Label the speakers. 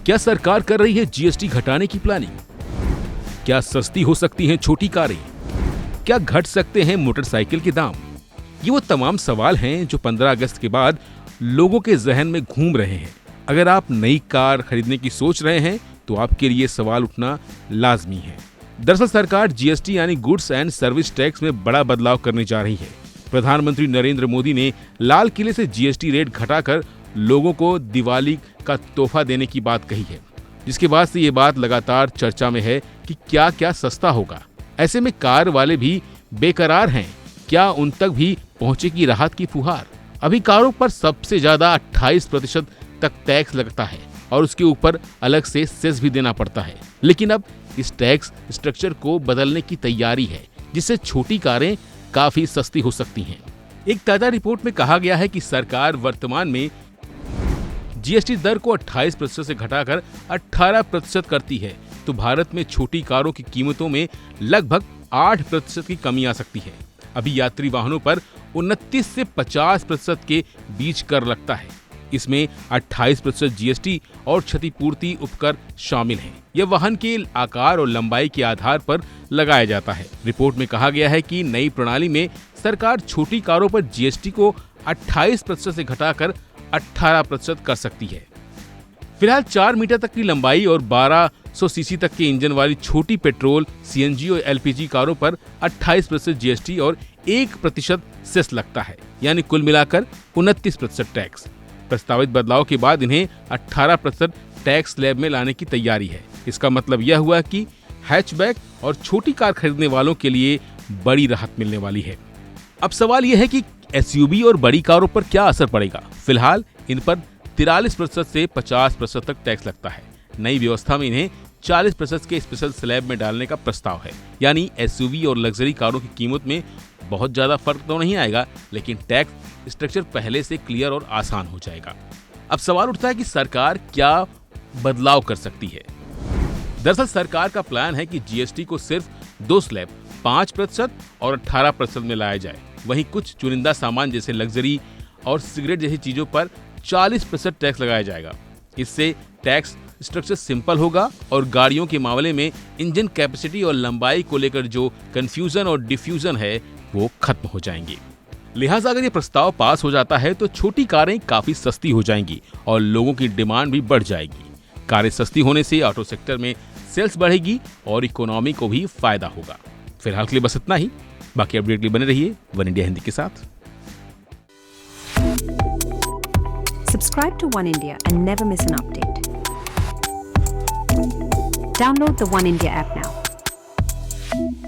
Speaker 1: क्या सरकार कर रही है जीएसटी घटाने की प्लानिंग? क्या सस्ती हो सकती हैं छोटी कारें? क्या घट सकते हैं मोटरसाइकिल के दाम? ये वो तमाम सवाल हैं जो 15 अगस्त के बाद लोगों के जहन में घूम रहे हैं। अगर आप नई कार खरीदने की सोच रहे हैं तो आपके लिए सवाल उठना लाजमी है। दरअसल सरकार जीएसटी यानी गुड्स एंड सर्विस टैक्स में बड़ा बदलाव करने जा रही है। प्रधानमंत्री नरेंद्र मोदी ने लाल किले से जीएसटी रेट घटाकर लोगों को दिवाली का तोहफा देने की बात कही है, जिसके बाद से ये बात लगातार चर्चा में है कि क्या क्या सस्ता होगा। ऐसे में कार वाले भी बेकरार हैं, क्या उन तक भी पहुंचेगी राहत की फुहार? अभी कारों पर सबसे ज्यादा 28% तक टैक्स लगता है और उसके ऊपर अलग से सेस भी देना पड़ता है। लेकिन अब इस टैक्स स्ट्रक्चर को बदलने की तैयारी है, जिससे छोटी कारें काफी सस्ती हो सकती हैं। एक ताजा रिपोर्ट में कहा गया है कि सरकार वर्तमान में जीएसटी दर को 28% से घटाकर 18% करती है, तो भारत में छोटी कारों की कीमतों में लगभग 8% की कमी आ सकती है। अभी यात्री वाहनों पर 29 से 50% के बीच कर लगता है। इसमें 28% जीएसटी और क्षतिपूर्ति उपकर शामिल हैं। यह वाहन के आकार और लंबाई के आधार पर लगाया जाता है। रिपोर्ट में कहा गया है कि नई प्रणाली में सरकार छोटी कारों पर जीएसटी को 28% से घटाकर 18% कर सकती है। फिलहाल 4 मीटर तक की लंबाई और 1200 सीसी तक के इंजन वाली छोटी पेट्रोल, सीएनजी और एलपीजी कारों पर 28% जीएसटी और 1% सेस लगता है, यानी कुल मिलाकर 29% टैक्स। प्रस्तावित बदलाव के बाद इन्हें 18% टैक्स स्लैब में लाने की तैयारी है। इसका मतलब यह हुआ कि हैचबैक और छोटी कार खरीदने वालों के लिए बड़ी राहत मिलने वाली है। अब सवाल यह है कि एसयूवी और बड़ी कारों पर क्या असर पड़ेगा। फिलहाल इन पर 43% से 50% तक टैक्स लगता है। नई व्यवस्था में इन्हें 40% के स्पेशल स्लैब में डालने का प्रस्ताव है, यानी एसयूवी और लग्जरी कारों की कीमत में बहुत ज्यादा फर्क तो नहीं आएगा, लेकिन टैक्स स्ट्रक्चर पहले से क्लियर और आसान हो जाएगा। अब सवाल उठता है कि सरकार क्या बदलाव कर सकती है। दरअसल सरकार का प्लान है कि जीएसटी को सिर्फ 2 स्लैब 5% और 18% में लाया जाए। वहीं कुछ चुनिंदा सामान जैसे लग्जरी और सिगरेट जैसी चीजों पर 40% टैक्स लगाया जाएगा। इससे टैक्स स्ट्रक्चर सिंपल होगा और गाड़ियों के मामले में इंजन कैपेसिटी और लंबाई को लेकर जो कंफ्यूजन और डिफ्यूजन है वो खत्म हो जाएंगे। लिहाजा अगर ये प्रस्ताव पास हो जाता है तो छोटी कारें काफी सस्ती हो जाएंगी और लोगों की डिमांड भी बढ़ जाएगी। कारें सस्ती होने से ऑटो सेक्टर में सेल्स बढ़ेगी और इकोनॉमी को भी फायदा होगा। फिलहाल के लिए बस इतना ही। बाकी अपडेट के लिए बने रहिए वन इंडिया हिंदी के साथ।
Speaker 2: Subscribe to One India and never miss an update. Download the One India app now.